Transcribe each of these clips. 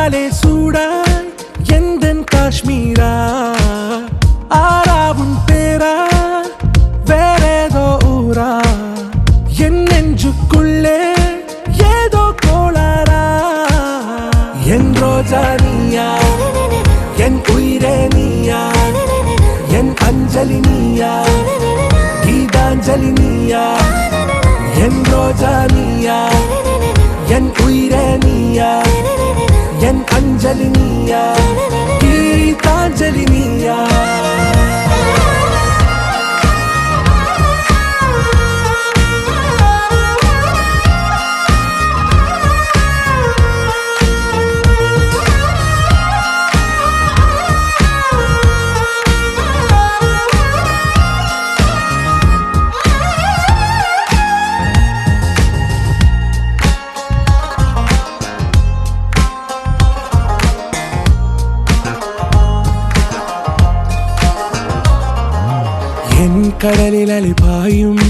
உன்னாலே சூடாய் எந்தன் காஷ்மீரா ஆறாவும் பேரா வேறேதோ ஊரா என் நெஞ்சுக்குள்ளே ஏதோ கோளாரா என் ரோஜா நீயா என் உயிரே நீயா என் அஞ்சலி நீயா கீதாஞ்சலி நீயா என் ரோஜா நீயா என் உயிரே நீயா என் அஞ்சலி நீயா கீதாஞ்சலி நீயா கடலில் அலிபாயும்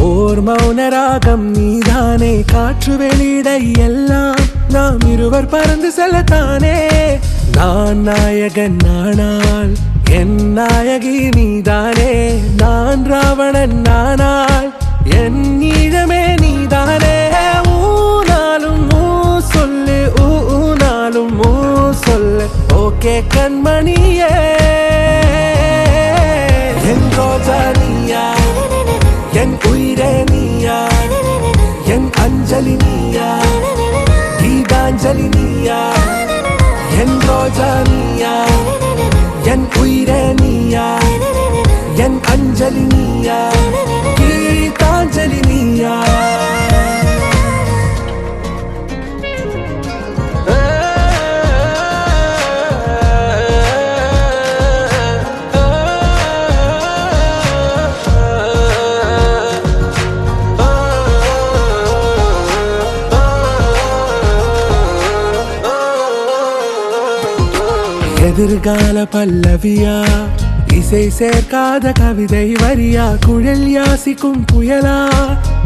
ஓர் மௌனராகம் நீதானே காற்று வெளியிட எல்லாம் நாம் இருவர் பறந்து செல்லத்தானே நான் நாயகன் நானால் என் நாயகி நீதானே நான் ராவணன் நானால் என் ஈழமே நீதானே ஊனாலும் ஊ சொல்லு ஊனாலும் ஊ சொல்லு ஓகே கண்மணியே என் ரோஜா நீயா என் உயிரே நீயா என் அஞ்சலி நீயா கீதாஞ்சலி நீயா என் ரோஜா நீயா என் உயிரே நீயா என் அஞ்சலி நீயா கீதாஞ்சலி நீயா எதிர்கால பல்லவியா இசை சேர்க்காத கவிதை வரியா குழல் யாசிக்கும் புயலா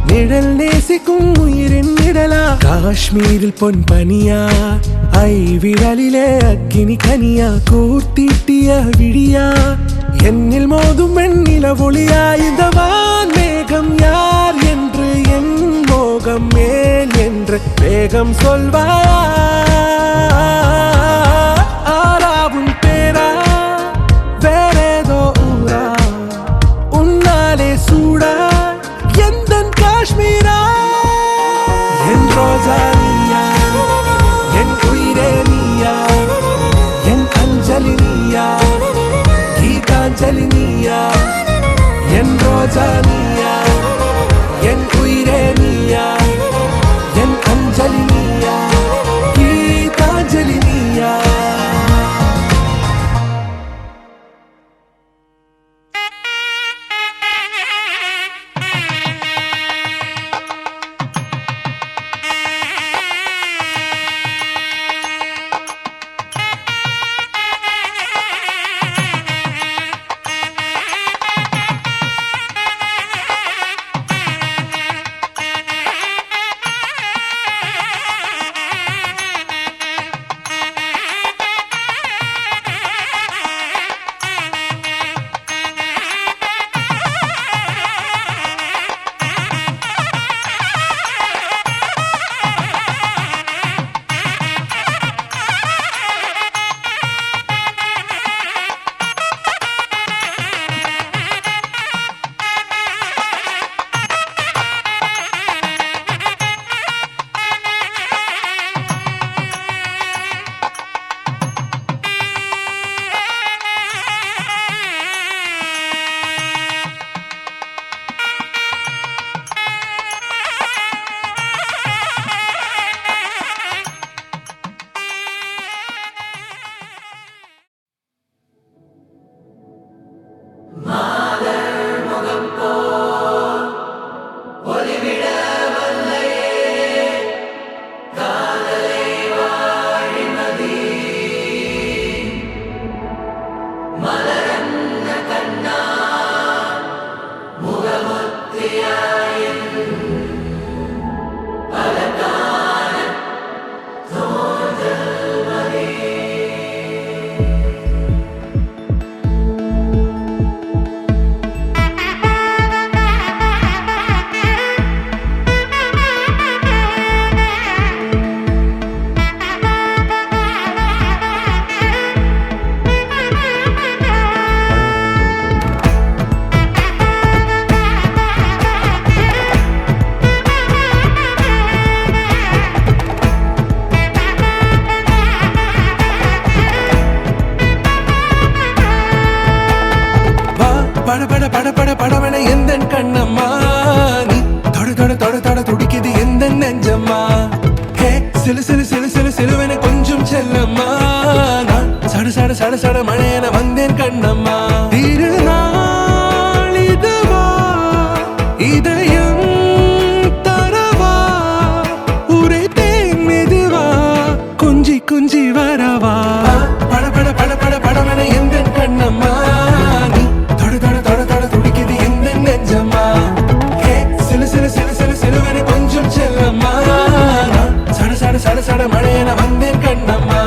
நிழல் நேசிக்கும் உயிரின் நிழலா காஷ்மீரில் பொன் பனியா ஐ விரலிலே அக்கினி கனியா கூர்த்திட்டிய விழியா என்னில் மோதும் வெண்ணில ஒளியா இந்த வான் மேகம் யார் என்று என் மோகம் மேல் என்று வேகம் சொல்வாயா ஆறாவும் பேரா வேறேதோ ஊரா உன்னாலே சூடா எந்தன் காஷ்மீரா என் ரோஜா நீயா என் உயிரே நீயா என் அஞ்சலி நீயா கீதாஞ்சலி நீயா என் ரோஜா நீயா என் உயிரே நீயா என் அஞ்சலி நீயா கீதாஞ்சலி பட பட பட பட படவன எந்த கண்ணம்மா நீ தொட தொட தொட தொட துடிக்குது எந்த நெஞ்சம்மா ஹே சிலு சிலு சிலு சிலு சிலுவன கொஞ்சம் செல்லம்மா நான் சட சட சட சட மழையன வந்தேன் கண்ணம்மா திருநாள் இதுவா இதயம் தரவா உரைத்தேன் மெதுவா கொஞ்சி கொஞ்சி வரவா பட பட பட பட படவன எந்த கண்ணம்மா நீ தொட தொட தொட தொட துடிக்குது எந்த நெஞ்சம்மா ஹே சிலு சிலு சிலு சிலு சிலுவன கொஞ்சம் செல்லம்மா நான் சட சட சட சட மழையன வந்தேன் கண்ணம்மா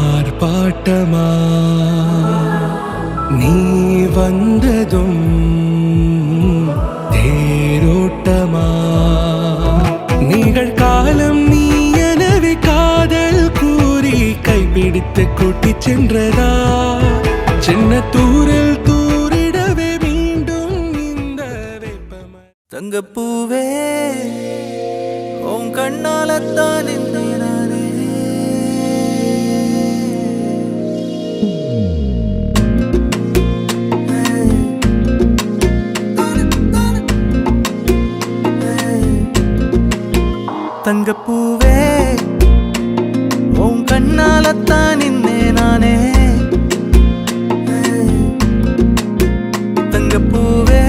ஆர்ப்பாட்டமா நீ வந்ததும் தேரோட்டமா நிகழ்காலம் நீ எனவே காதல் கூறி கைப்பிடித்து கூட்டி சென்றதா சின்ன தூரில் தூரிடவே மீண்டும் இந்த வெப்பமா தங்கப்பூவே உன் கண்ணாலத்தான் நானே தங்கப்பூவே உன் கண்ணாலத்தான் நானே தங்கப்பூவே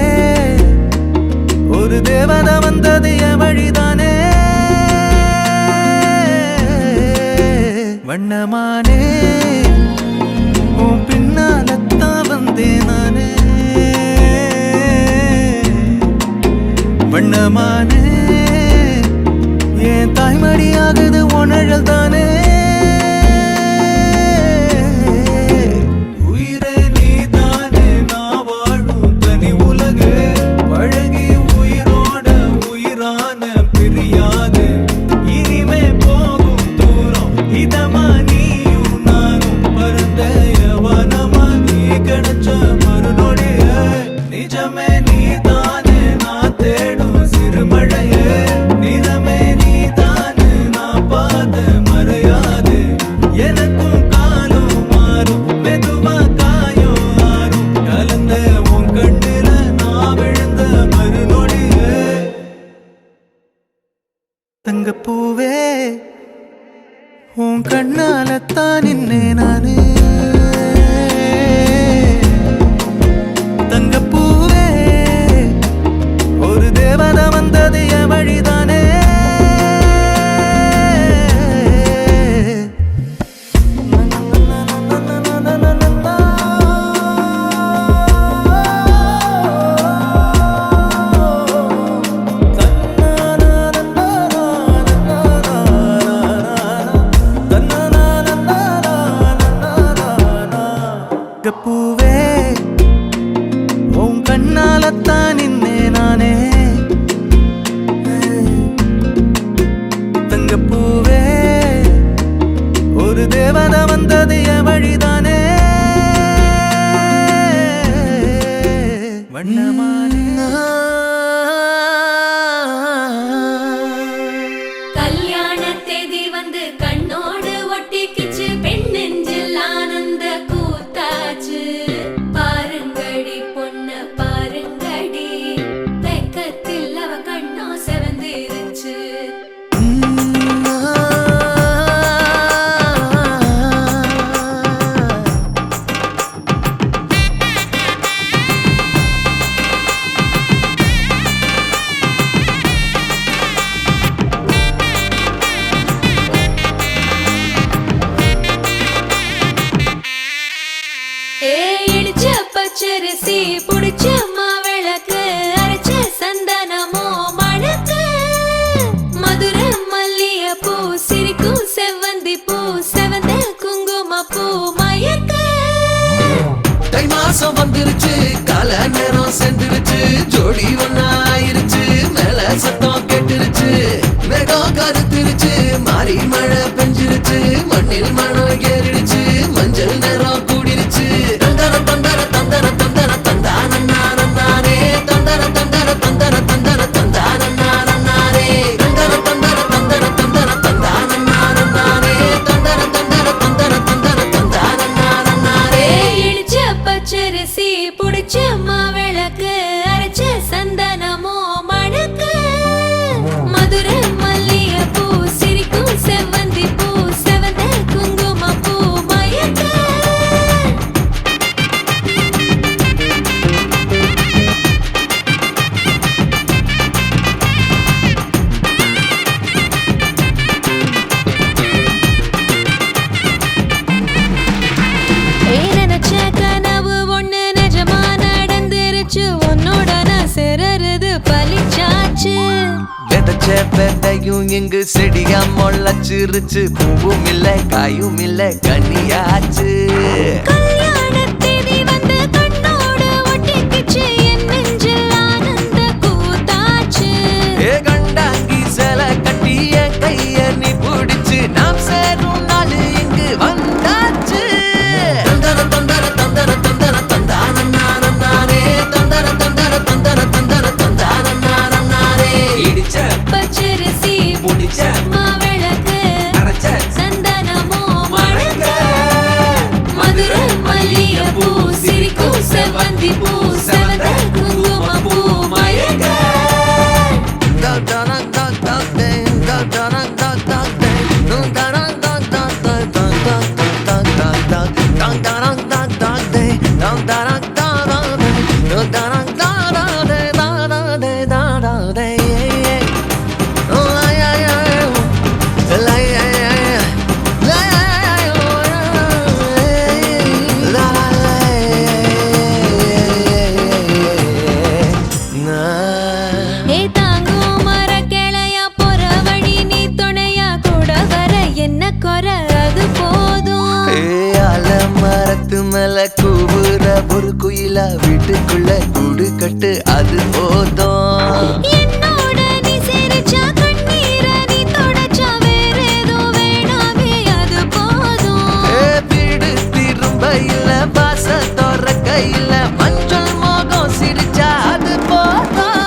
ஒரு தேவதை வந்தது என் வழிதானே வண்ணமானே உன் பின்னாலத்தான் வந்தேன் நானே வண்ணமானே என் தாய்மடியாகுது உணழல் தானே உயிரே நீ தானே நான் வாழும் தனி உலகு பழகி உயிரோட உயிரான பிரியாது இனிமே போகும் தூரம் இதமா நீயும் நானும் பரந்த யவனமா நீ கிடைச்ச மறுநொடிய நிஜமே நீ தானே நான் தேடும் சிறுமழையே நிறமே நீ தானே நான் பார்த்த மறையாது எனக்கும் காலம் மாறும் மெதுவா காயம் ஆறும் கலந்த உன் கண்ணுல நான் விழுந்த மறுநொடியே தங்கப்பூவே உன் கண்ணாலத்தான் நானே தங்கப்பூவே ஒரு தேவதை வந்தது என் வழிதானே மாசம் வந்துருச்சு கால நேரம் சென்றுருச்சு ஜோடி ஒன்னா ஆயிருச்சு மேல சத்தம் கேட்டுருச்சு மேகம் கருத்துருச்சு மாறி மழை பெஞ்சிருச்சு மண்ணில் மனம் ஏறிடுச்சு மஞ்சள் நேரம் கூடிருச்சு தந்தர தந்தர தந்தர தந்தர தந்தானே தந்தர தந்தர தந்தர தந்தர தந்தானே தந்தர தந்தர தந்தர தந்தர தந்தானே தந்தர தந்தர தந்தர தந்தர தந்தானே இடிச்ச பச்சரிசி புடிச்ச மாவிளக்கு அரைச்ச சந்தனமோ மணக்கு மதுரை மல்லிகை பூ சிரிக்கும் செவ்வந்தி பூ செவந்த குங்கும பூ மயக்க நினைச்ச கனவு ஒண்ணு நிஜமா நடந்துருச்சு உன்னோட நான் சிறருது பலிச்சாச்சு விதைச்ச விதையும் இங்கு செடியா முளைச்சிருச்சு பூவும் இல்ல காயும் இல்ல கனியாச்சு கல்யாண தேதி வந்து கண்ணோட ஒட்டிக்கிச்சு என் நெஞ்சில் ஆனந்த கூத்தாச்சு ஏ கண்டாங்கி சில கட்டி என் கைய நீ பிடிச்சு நாம் சேரும் நாள் இங்கு வந்தாச்சு தந்தர தந்தர தந்தர தந்தர தந்தானே தந்தர தந்தர தந்தர தந்தர தந்தானே இடிச்ச பச்சரிசி புடிச்ச மாவிளக்கு அரைச்ச சந்தனமோ மணக்க மதுரை மல்லிகை பூ சிரிக்கும் செவ்வந்தி பூ செவந்த குங்கும பூ மயக்க ஏ தாங்கும் மர கிளையா போற வழி நீ துணையா கூட வர என்ன குறை அது போதும் மரத்து மேல கூவுற ஒரு குயிலா வீட்டுக்குள்ள கூடு கட்டு அது போதும் என்னோட நீ சிரிச்சா கண்ணீர நீ தொடச்சா வேற ஏதோ வேணாமே அது போதும் வீடு திரும்ப இல்ல பாச தோற கையில மஞ்சள் மோகம் சிரிச்சா அது போதும்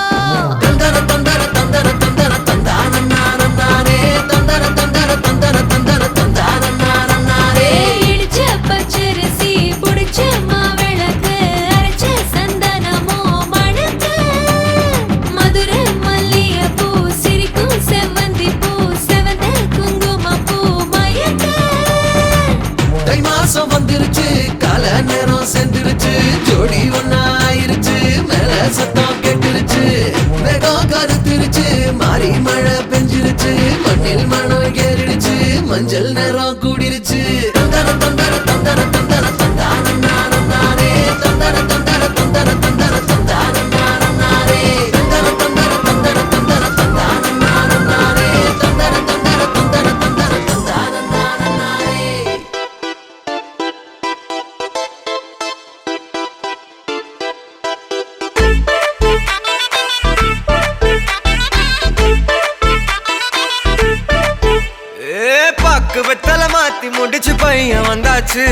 தந்தர தந்தர தந்தர தந்தர தந்தானே தந்தர தந்தர தந்தர தந்தர தந்தானே இடிச்ச பச்சரிசி புடிச்ச மாவிளக்கு அரைச்ச சந்தனமோ மணக்க மதுரை மல்லிகை பூ சிரிக்கும் செவ்வந்தி பூ செவந்த குங்கும பூ மயக்க தை மாசம் வந்துருச்சு கால நேரம் சென்றுருச்சு ஜோடி ஒன்னா ஆயிருச்சு மேல சத்தம் கேட்டுருச்சு மேகம் கருத்துருச்சு மாறி மழை பெஞ்சிருச்சு மண்ணில் மனம் ஏறிடுச்சு மஞ்சள் நேரம் கூடிருச்சு தந்தர தந்தர தந்தர தந்தர தந்தானே தந்தர தந்தர தந்தர தந்தர தந்தானே தந்தர தந்தர தந்தர தந்தர தந்தானே தந்தர தந்தர தந்தர தந்தர தந்தானே பாக்கு வெத்தல மாத்தி முடிச்சு பையன் வந்தாச்சு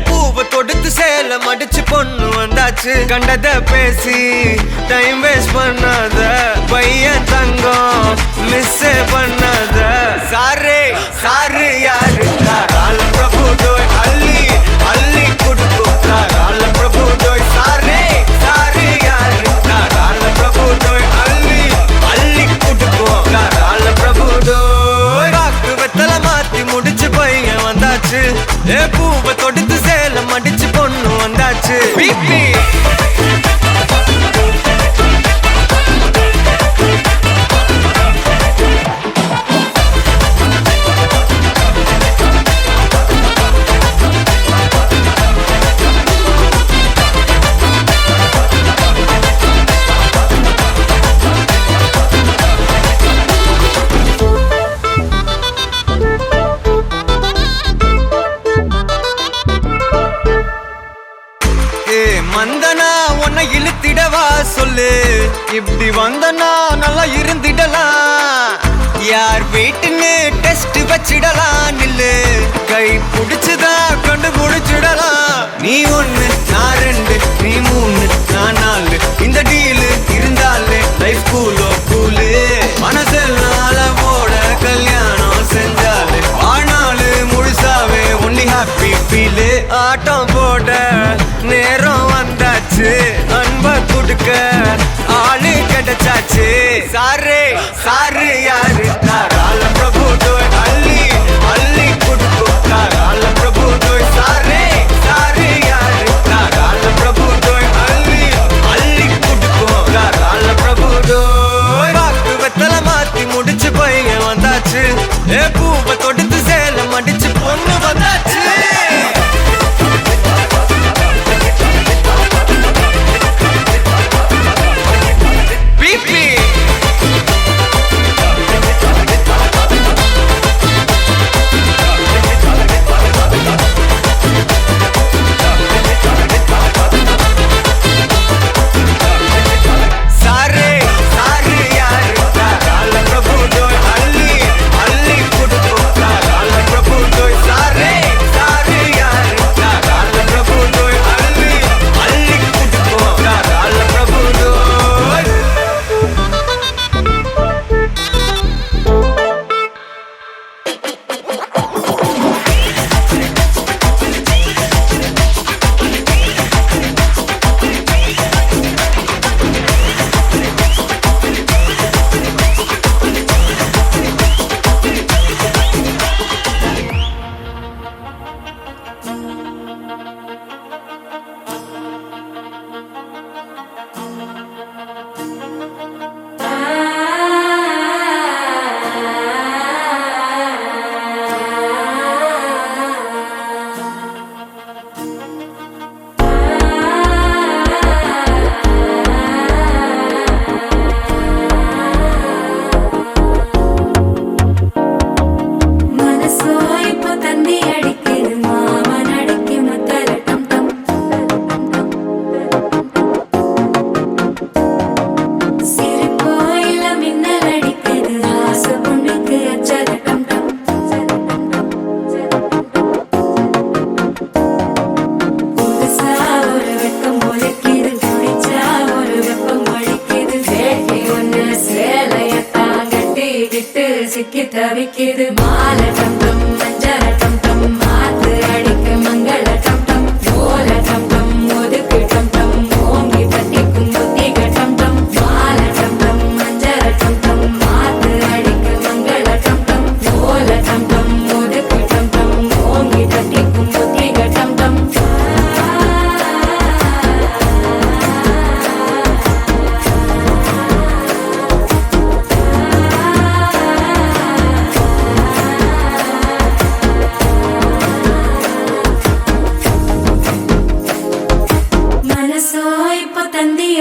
பூவை தொடுத்து சேல மடிச்சு பொண்ணு வந்தாச்சு கண்டத பேசி டைம் வேஸ்ட் பண்ணாத பையன் தங்கம் மிஸ் பண்ணாத சாரு சாரு யாரு கால பிரபு டோய் அள்ளி அள்ளி குடுக்கும் கால பிரபு டோய் சாரே சாரு யாரு கால பிரபு டோய் அள்ளி அள்ளி குடுக்கும் கால பிரபு டோய் பாக்கு வெத்தல மாத்தி முடிச்சு பையன் வந்தாச்சு பூவை தொடுத்து சேல மடிச்சு பொண்ணு வந்தாச்சு பிபி இப்படி வந்தனா நல்லா இருந்திடலாம். யார் வீட்டுன்னு டெஸ்ட் வச்சிடலாம். நில்லு கை புடிச்சுதா கொண்டு முடிச்சிடலாம். நீ ஒண்ணு நான் ரெண்டு நீ மூணு நான் நாலு இந்த டீலு இருந்தாலே லைஃப் கூலோ கூலு. மனசெல்லாம் போட கல்யாணம் செஞ்சாலே ஆனாலு முழுசாவே ஒன்லி ஹாப்பி ஃபீலு. ஆட்டம் போட நேரம் வந்தாச்சு அன்ப கொடுக்க ஆளு கிடைச்சாச்சு. சாரு சாரு யாரு தாராள பிரபு தோய் அள்ளி அள்ளி குடுக்கு தாராள பிரபு தோய். சாரு சாரு யாரு தாராள பிரபு தோய் அள்ளி அள்ளி குடுக்கு தாராள பிரபு தோய். பாக்கு வெத்தல மாத்தி முடிச்சு பையன் வந்தாச்சு. பூவை தொடுத்து சேலம் அடிச்சு பொண்ணு வந்தாச்சு. சிக்கி தவிக்குது மாலை டம் டம் மஞ்சள டம் டம் மாத்து அடிக்க மங்கள டம் டம் ஓல டம் டம் ஒதுக்கு டம் டம் ஓங்கி தட்டிக்கும் புத்திக டம் டம் மாலை டம் டம் மஞ்சள டம் டம் மாத்து அடிக்க மங்கள டம் டம் ஓல டம் டம் ஒதுக்கு டம் டம் ஓங்கி தட்டிக்கும் புத்திக டம் டம்.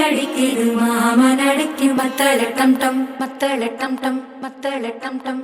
அடிக்குது மாமன் அடிக்கு மத்தள டம் டம் மத்தள டம் டம் மத்தள டம் டம்.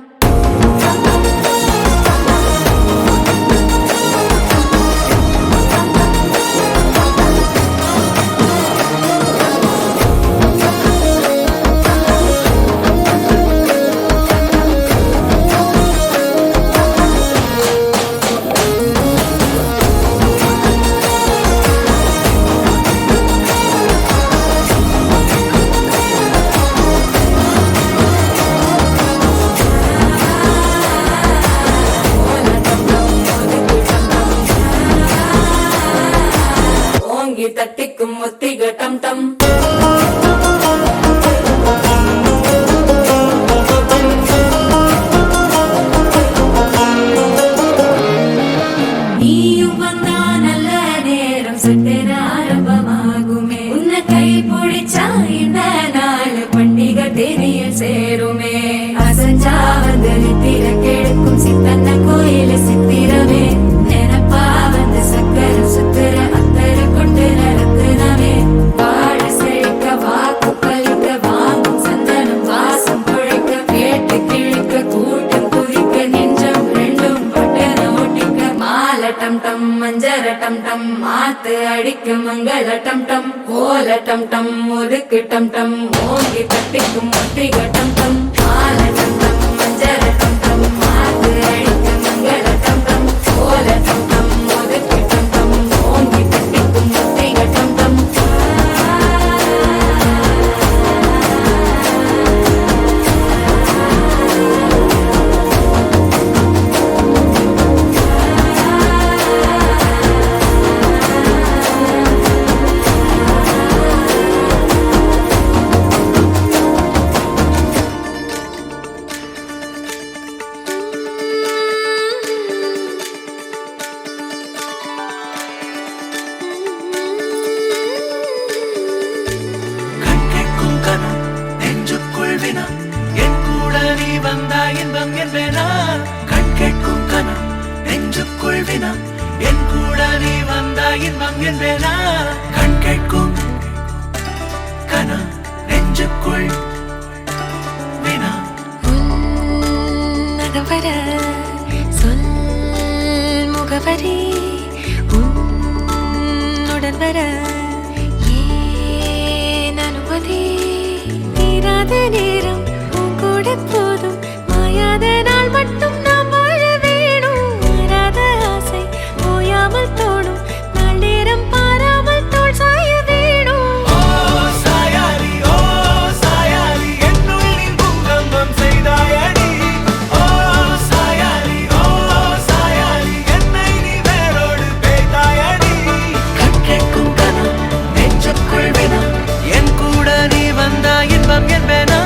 மஞ்சர டம் டம் மாத்து அடிக்கும் மங்கள டம் டம் ஓல டம் டம் ஒதுக்கு டம் டம் ஓங்கி தட்டிக்கும் முத்திக டம் டம் மால டம் டம் மஞ்சர டம் டம் மாத்து அடிக்கும் மங்கள டம் டம் ஓல டம் டம் ஒதுக்கு டம் டம் ஓங்கி தட்டிக்கும் முத்திக டம் டம் கண் கேட்கும் கனா நெஞ்சுக்குள் வினா என் கூட நீ வந்தா இன்பம் என்பேனா கண் கேட்கும் கனா நெஞ்சுக்குள் வினா என் கூட நீ வந்தா இன்பம் என்பேனா கண் கேட்கும் கனா நெஞ்சுக்குள் வினா நகவர சொல் முகவரி உன்னுடன் வர ஏன் அனுமதி தீராத நேரம் உன் கூட போதும் மாயாத நாள் மட்டும் நாம் வாழ வேணும் மாறாத ஆசை ஓயாமல் தோணும் நாள் நேரம் பாராமல் தோள் சாய வேணும் ஓ சாயாரி என்னுள் நீ பூகம்பம் செய்தாயடி ஓ சாயாரி என்னை நீ வேரோடு பேய்த்தாயடி கண் கேட்கும் கனா நெஞ்சுக்குள் வினா என் கூட நீ வந்தா இன்பம் என்பேனா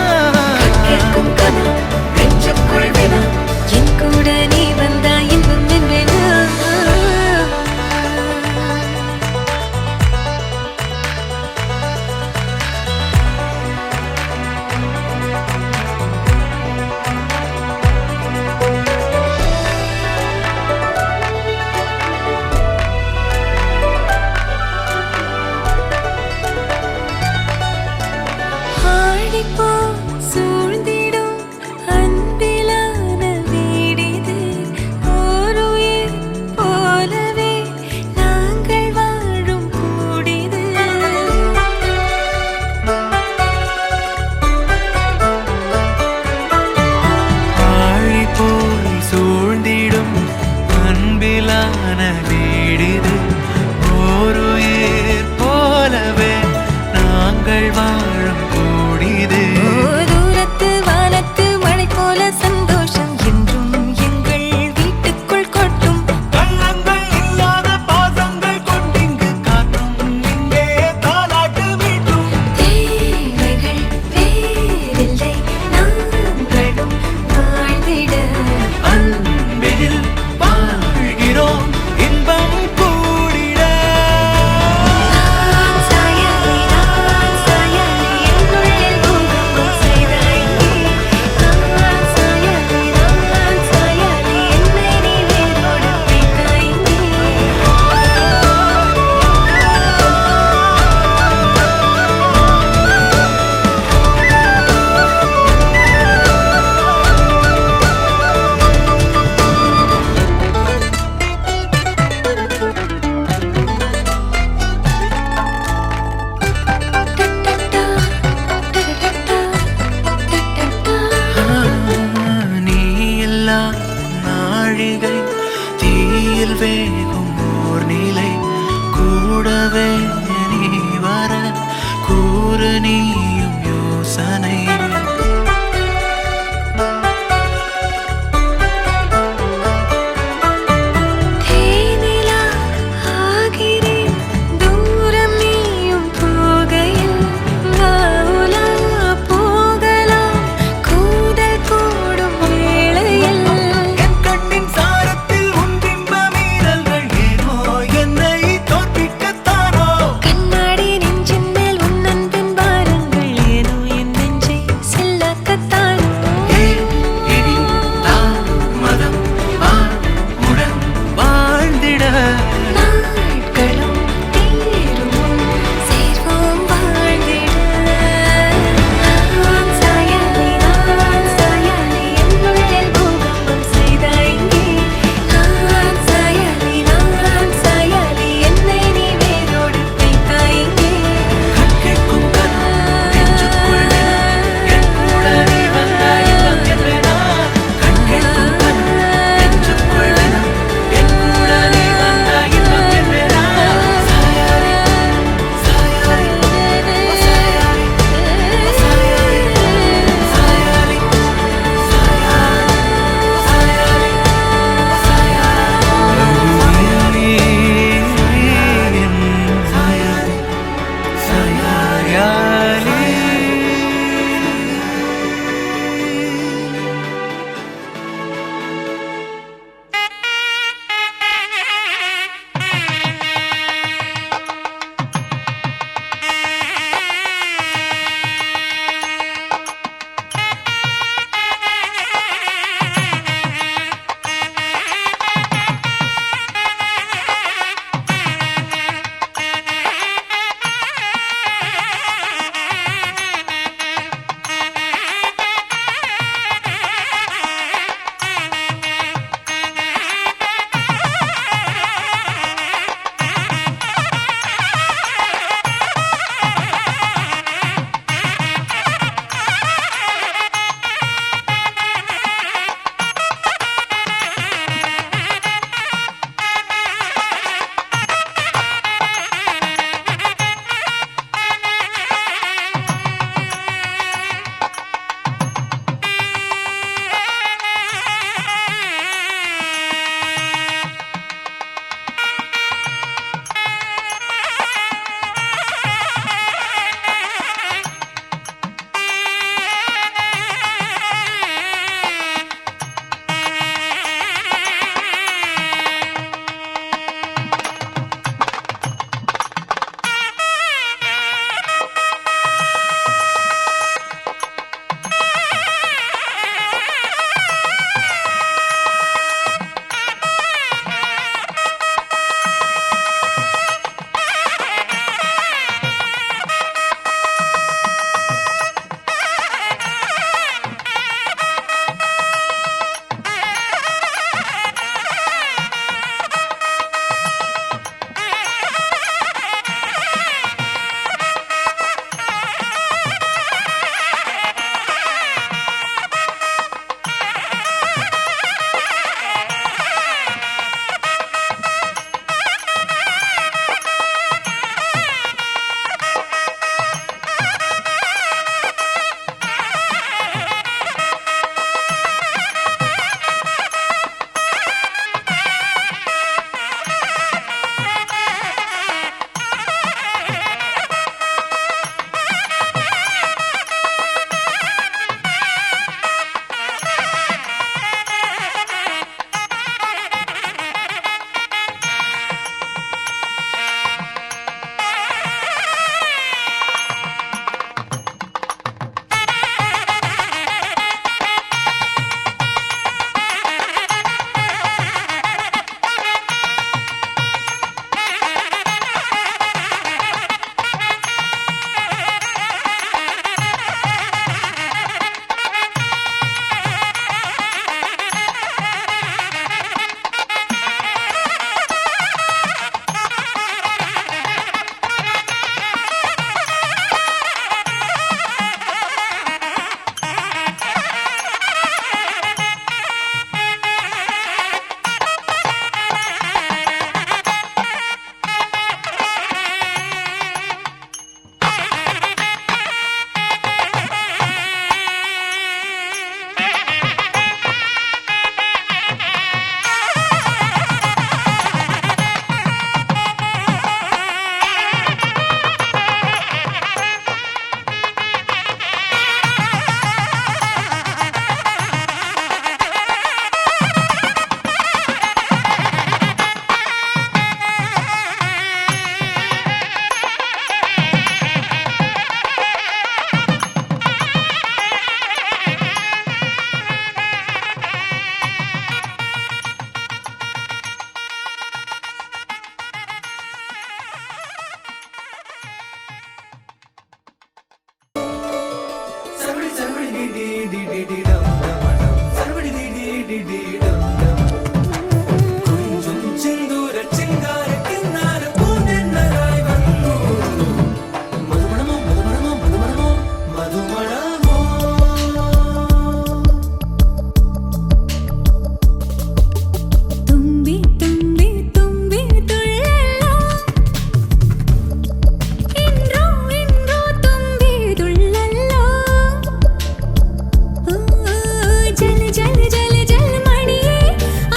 ஜல் ஜல் ஜல் மணியே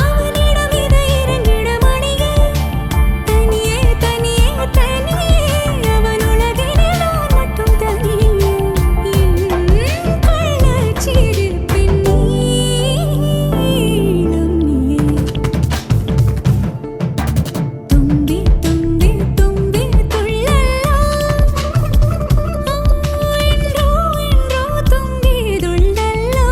அவனிடம் இதை இறங்கிட மணியே தனியே தனியே தனியே அவன் உலகிலே நான் மட்டும் தனியே என் கள்ளச்சிறு பெண்ணீளம் நீயே தும்பி தும்பி தும்பி துள்ளலோ என்றோ என்றோ தும்பி துள்ளலோ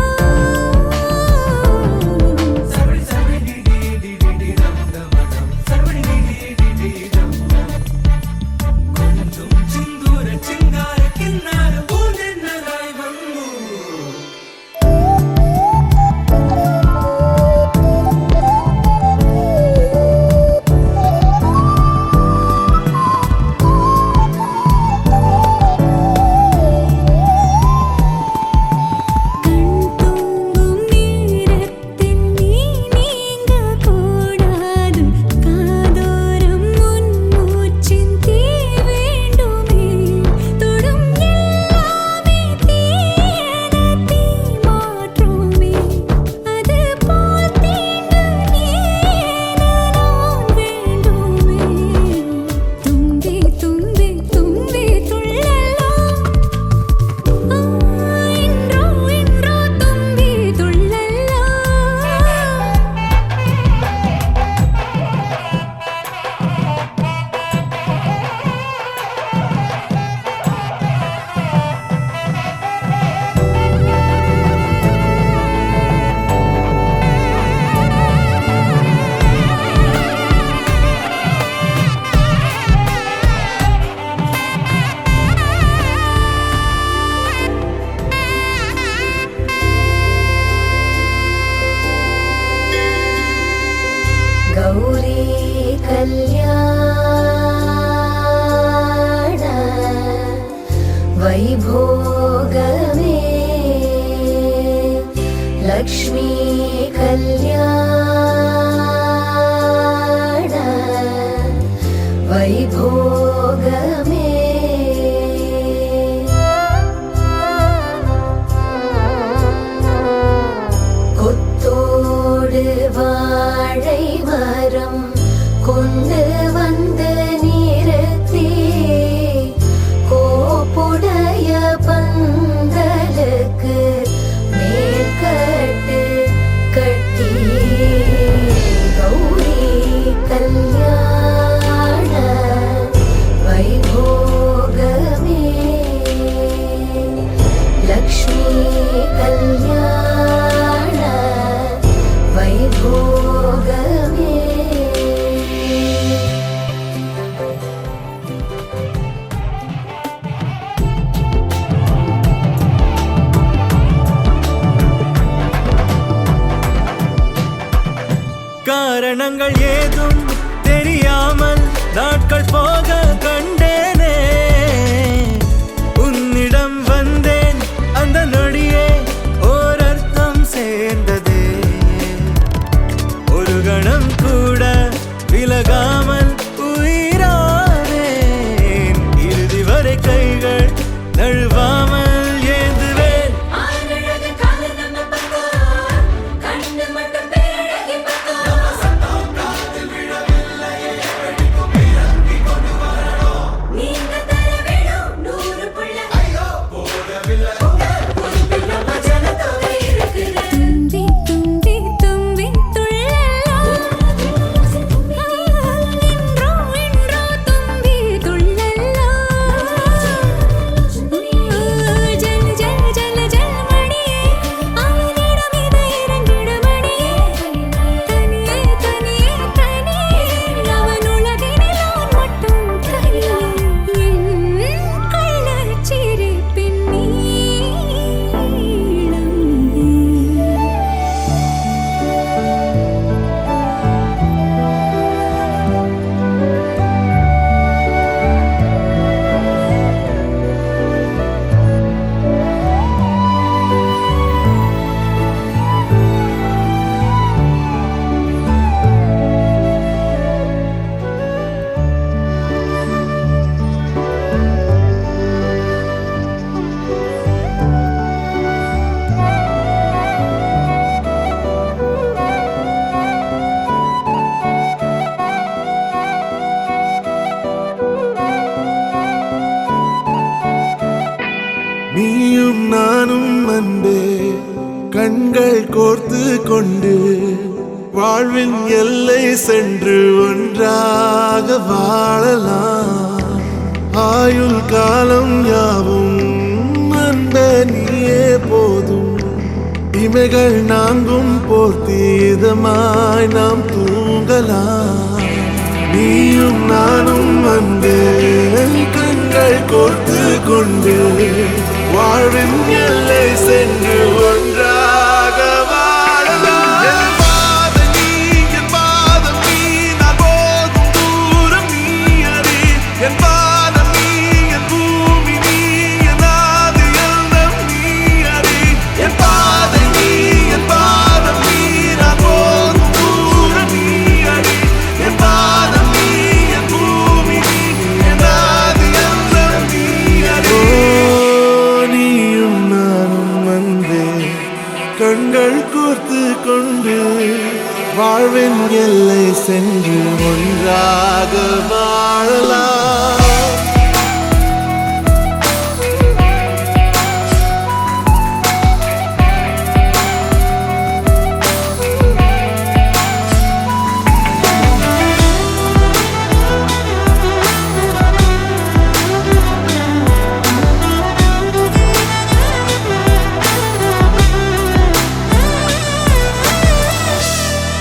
చిందూర చింగార కిన్నార పూజన్నరాయ్ వంగు கண் தூங்கும் நேரத்தில் நீ நீங்க கூடாது காதோரம் உன் மூச்சின் தீ வேண்டுமே தொடும் எல்லாமே தீயன தீ மாற்றுமே அது போல் தீண்டு நீன நான் வேண்டுமே தும்பி தும்பி தும்பி துள்ளலோ என்றோ என்றோ தும்பி துள்ளலோ गौरी कल्याण वैभोगमे लक्ष्मी कल्याण वैभोगमे கொத்தோடு வாழை மரம் கொண்டு வந்து நிறுத்தி கோப்புடைய பந்தலுக்கு மேற்கட்டு கட்டி கௌரி கல்யாண வைபோகமே லக்ஷ்மி கல்யாண வைபோகமே காரணங்கள் ஏதும் தெரியாமல் நாட்கள் போக கண்டேனே உன்னிடம் வந்தேன் அந்த நொடியே ஓர் அர்த்தம் சேர்ந்ததே ஒரு கணம் கூட விலகாமல் உயிரானேன் இறுதி வரை கைகள் நழுவாமல் ஏந்துவேன் ஆனழகு கால நம்ம பக்கம் கண்ணு மட்டும் பேரழகி பக்கம் கொண்டு வாழ்வின் எல்லை சென்று ஒன்றாக வாழலாம். ஆயுள் காலம் யாவும் அன்பே நீயே போதும். இமைகள் நான்கும் போர்த்தி இதமாய் நாம் தூங்கலாம். நீயும் நானும் அன்பே கண்கள் கோர்த்து கொண்டு வாழ்வின் எல்லை சென்று ஒன்றாக வாழலாம். என் பாதம் நீ, என் பாதம் நீ, நான் போகும் தூரம் நீ அறி. என் பாதம் நீ, என் பூமி நீ, என் ஆதி எல்லாம் நீ அறி. என் பாதை நீ, என் பாதம் நீ, நான் போகும் தூரம் நீ அறி. என் பாதம் நீ, என் பூமி நீ, என் ஆதி எல்லாம் நீ அறி. நீயும் நானும் வந்தே கண்கள் கோர்த்து கொண்டு வாழ்வின் எல்லை சென்று ஒன்றாக வாழலாம்.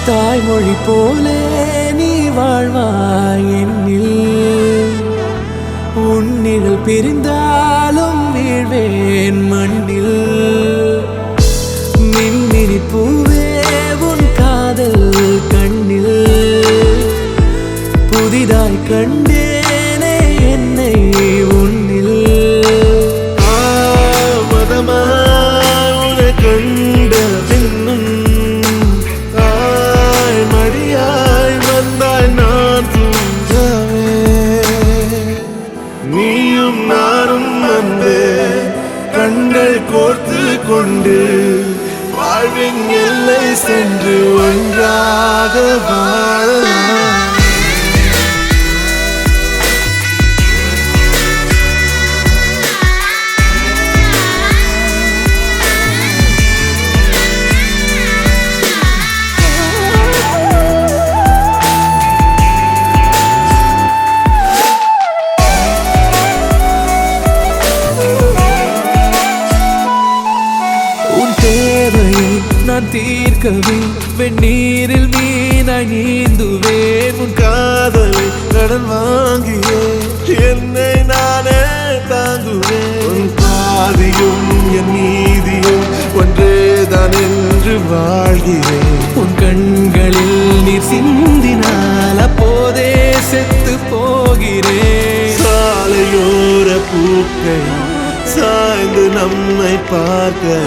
தாய்மொழி போலே நீ வாழ்வாய் என்னில். உன்னிகள் பிரிந்தாலும் வீழ்வேன் மண்ணில். மின்மினி பூவே உன் காதல் கண்ணில். புதிதாய் கண்டேனே என்னை உன்னில். மதமாய் உன்னை கண்ட பின்னும் மடியாய் வந்தாய் நான் தூங்கவே. நீயும் நானும் வந்தே கண்கள் கோர்த்து கொண்டு வாழ்வின் எல்லை சென்று ஒன்றாக வாழலாம். நான் தீர்க்கவே வெந்நீரில் மீனாய் நீந்துவேன். உன் காதலை கடன் வாங்கியே என்னை நானே தாங்குவேன். உன் பாதியும் என் நீதியும் ஒன்றேதான் என்று வாழ்கிறேன். உன் கண்களில் நீர் சிந்தினால் அப்போதே செத்து போகிறேன். சாலையோர பூக்கள் சாய்ந்து நம்மை பார்க்க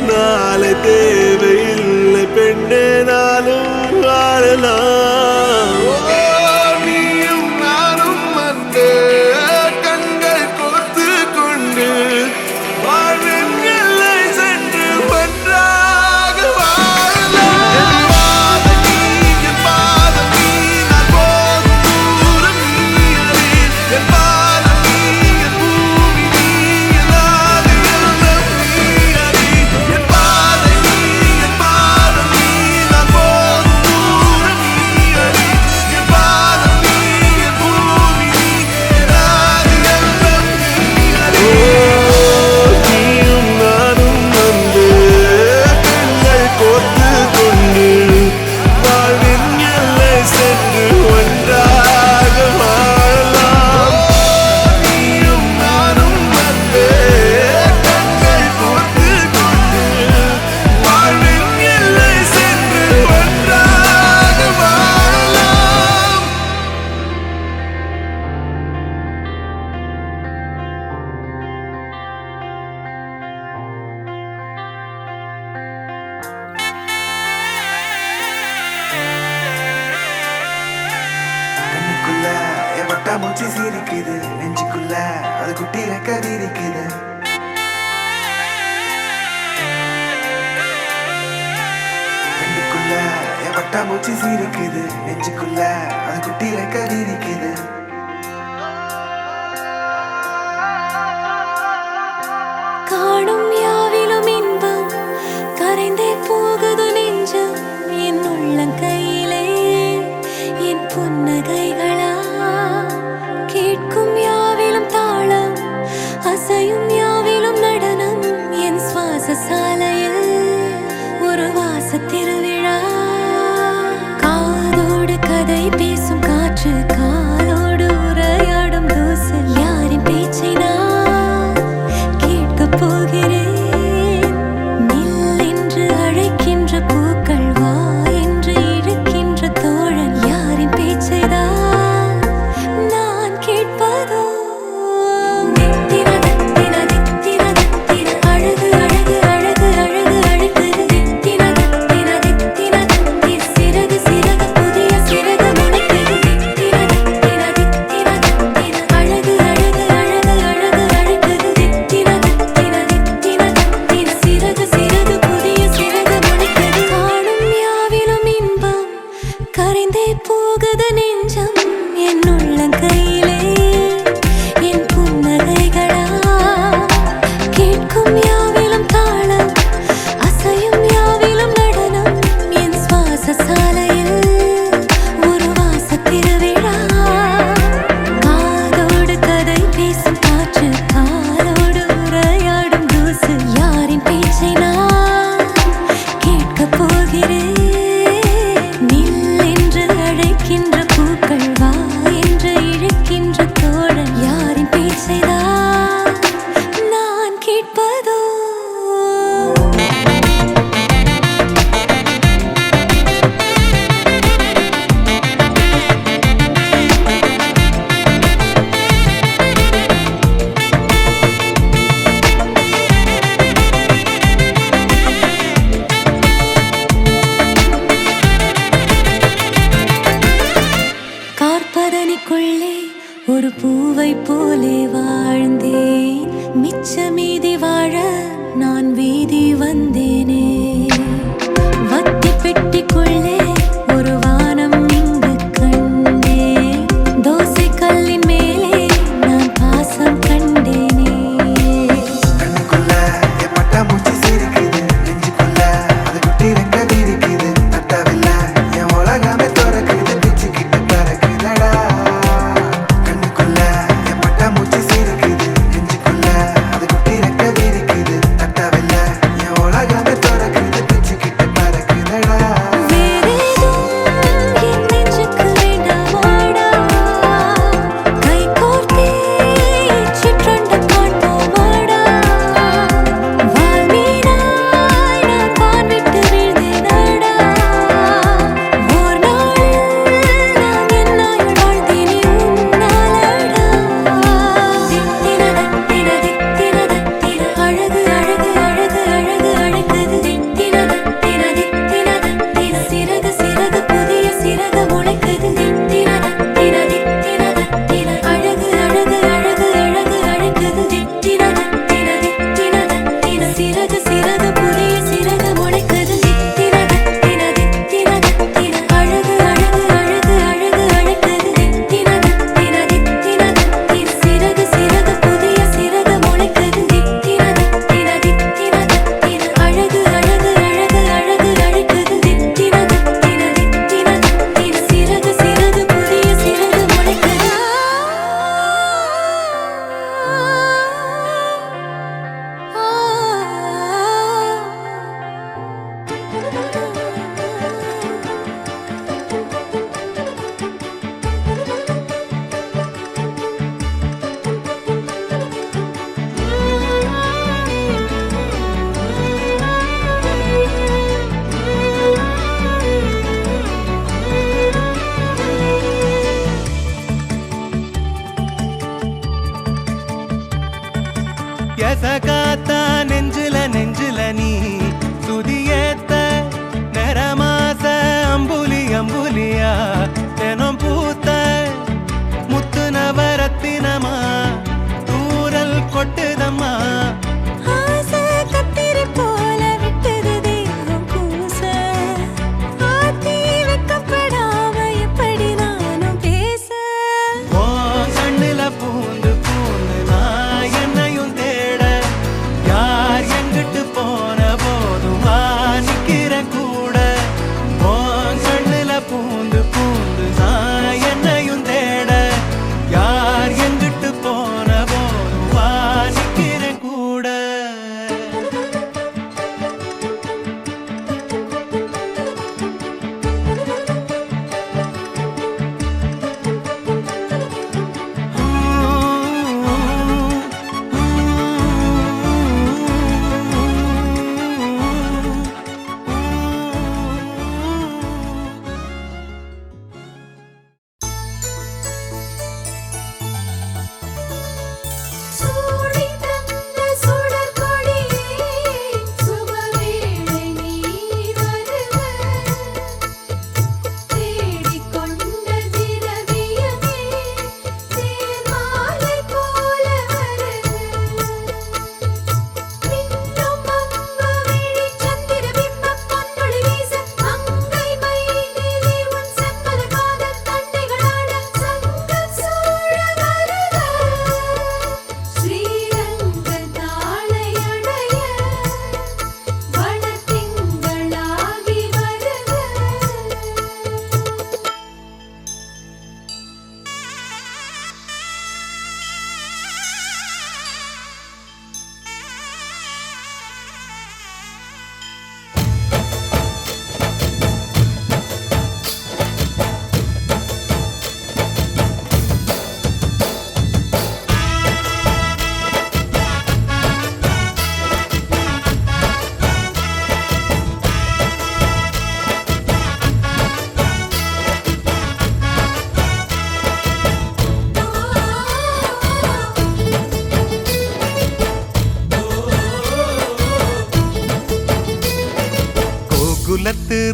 நாளை தேவையில்லை பெண்ணே, நாளும் வாழலாம். நீயும் நானும் வந்து கண்கள் கோர்த்து கொண்டு வாழ்வின் எல்லை சென்று ஒன்றாக வாழலாம். என் பாதம் நீ, என் பாதம் நீ, நான் போகும் தூரம் நீ அறி. என் பாதம் நீ, என் பூமி நீ, என் ஆதி எல்லாம் நீ அறி. என் பாதை நீ, என் பாதம் நீ, நான் போகும் தூரம் நீ அறி. என் பாதம் நீ, என் பூமி நீ, என் ஆதி எல்லாம் நீ அறி. நீயும் நானும் வந்து கண்கள் கோர்த்து கொண்டு வாழ்வின் எல்லை சென்று ஒன்றாக வாழலாம். நீயும் நானும் வந்து கண்கள் கோர்த்து கொண்டு வாழ்வின் எல்லை சென்று ஒன்றாக வாழலாம். கண்ணுக்குள்ள என் வட்டா மூச்சு சிரிக்குது. நெஞ்சுக்குள்ள அது குட்டி ரெக்க விரிக்குது. கண்ணுக்குள்ள என் வட்டா மூச்சு சிரிக்குது. நெஞ்சுக்குள்ள அது குட்டி ரெக்க விரிக்குது. காணும் யாவிலும் இன்பம் கரைந்தே போகுது நெஞ்சம்.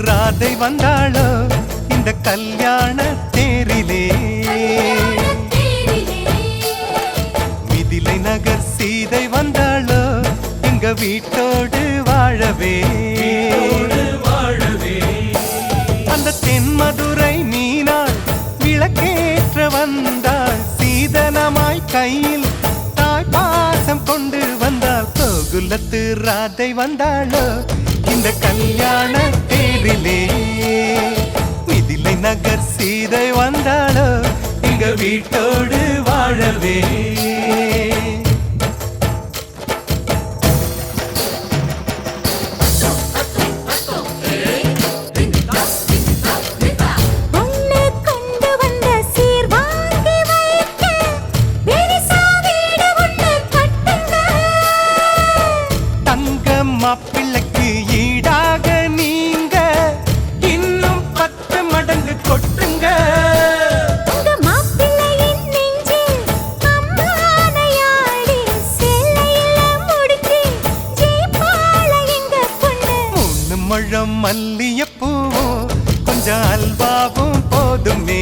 ராதை வந்தாளோ இந்த கல்யாண தேரிலே மிதிலை நகர் சீதை வந்தாளோ எங்க வீட்டோடு வாழவே அந்த தென்மதுரை மீனாள் விளக்கேற்ற வந்தாள் சீதனமாய் கையில் தாய் பாசம் கொண்டு வந்தாள் கோகுலத்து ராதை வந்தாளோ இந்த கல்யாண தேரிலே மிதிலை நகர் சீதை வந்தாளோ எங்க வீட்டோடு வாழவே ஒண்ணு கொண்டு வந்த சீர் வாங்கி வைக்க பெரிசா வீடு ஒண்ணு கட்டுங்க தங்க மாப்பிள்ளைக்கு ஈடாக நீங்க இன்னும் 10 மடங்கு கொட்டுங்க உங்க மாப்பிள்ளையின் நெஞ்சில் அம்மானையாடி சேலையில முடிச்சு ஜெயிப்பாள எங்க பொண்ணு 3 முழம் மல்லியப்பூவும் கொஞ்சம் அல்வாவும் போதுமே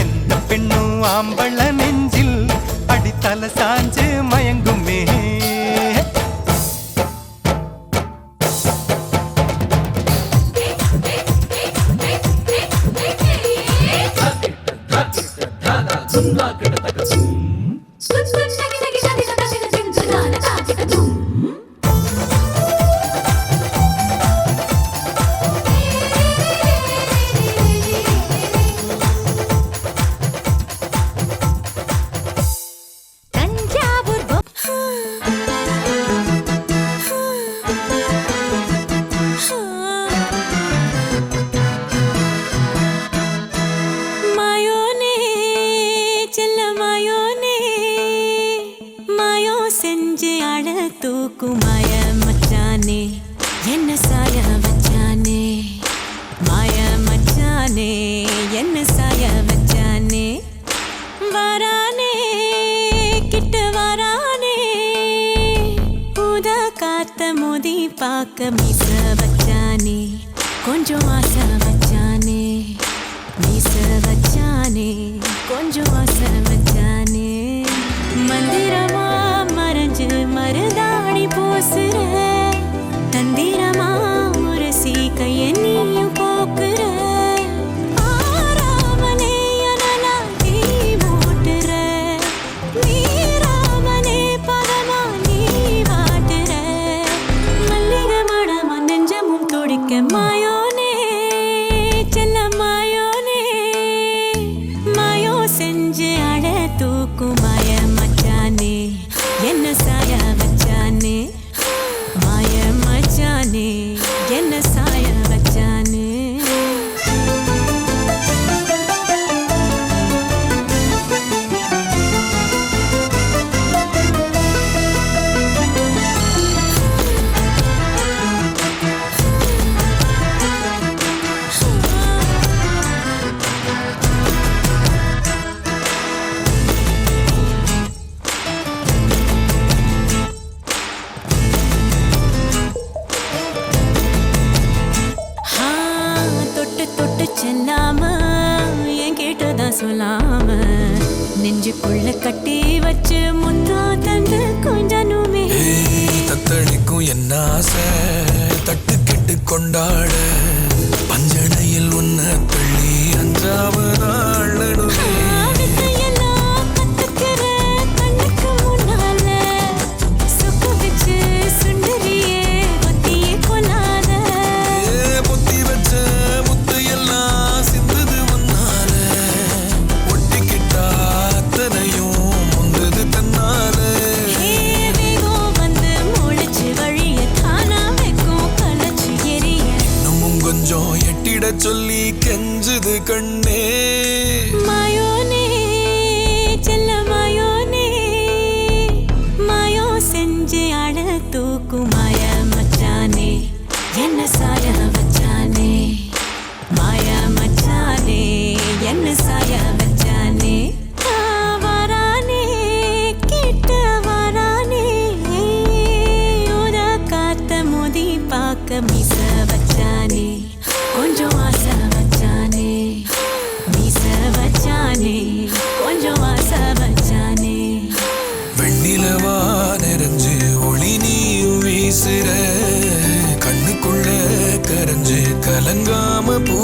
எந்த பெண்ணும் ஆம்பள நெஞ்சில் அடித்தல சாஞ்சு மயங்குமே தஞ்சாவூர் மாயோனே செல்ல மாயோனே மாயோ செஞ்சு அழ தூக்கும் மாய மச்சானே என்ன சாய வச்சானே மாய மச்சானே என்ன சாய வச்சானே வரானே கிட்ட வரானே பூத காத்த மோதி பார்க்க மீச வச்சானே கொஞ்சம் ஆசை வச்சானே மீச வச்சானே கொஞ்சம் ஆசை வச்சானே மந்திரமா மறைஞ்சு மருதாணி பூசுற தந்திரமா முரசி கைய நீயும் போக்குற ஆராமனே அனலா தீ மூட்டுற நீராமனே பதமா நீ வாட்டுற மல்லிகை மடமா நெஞ்சமும் துடிக்க மாயோனே செல்ல மாயோனே மாயோ செஞ்சு அழ தூக்கும் மாய மச்சானே என்ன சாய வச்சானே மாய மச்சானே என்ன சாய வச்சானே ஆ, தொட்டு தொட்டு செல்லாம என் கேட்டுதான் சொல்லாம நெஞ்சுக்குள்ள கட்டி வச்சு முத்தா தந்து கொஞ்சனுமே தத்தளிக்கும் என்ன ஆசை தட்டுக்கிட்டு கொண்டாட பஞ்சனையில் உன்னை தள்ளி அஞ்சாவதாள் நடுவே வித்தையெல்லாம் கத்துக்கிற கண்ணுக்கு முன்னால சொக்கு வச்சு சுண்டரியே ஒத்தியே கொள்ளாத பொத்தி வச்ச முத்து எல்லாம் சிந்துது முன்னால ஒட்டிக்கிட்டா அத்தனையும் முந்தது தன்னால வேகம் வந்து முளைச்சு வழிய தானா வைக்கும் கலச்சு எரிய இன்னமும் கொஞ்சம் எட்டிட சொல்லி கெஞ்சுது கண்ணே மாயோனே செல்ல மாயோனே மாயோ செஞ்சு அழ தூக்கும் மாய மச்சானே என்ன சாய வச்சானே மாய மச்சானே என்ன சாய வச்சானே வரானே கிட்ட வரானே உத காத்த மோதி பார்க்க மீச வச்சானே கலங்காம பூ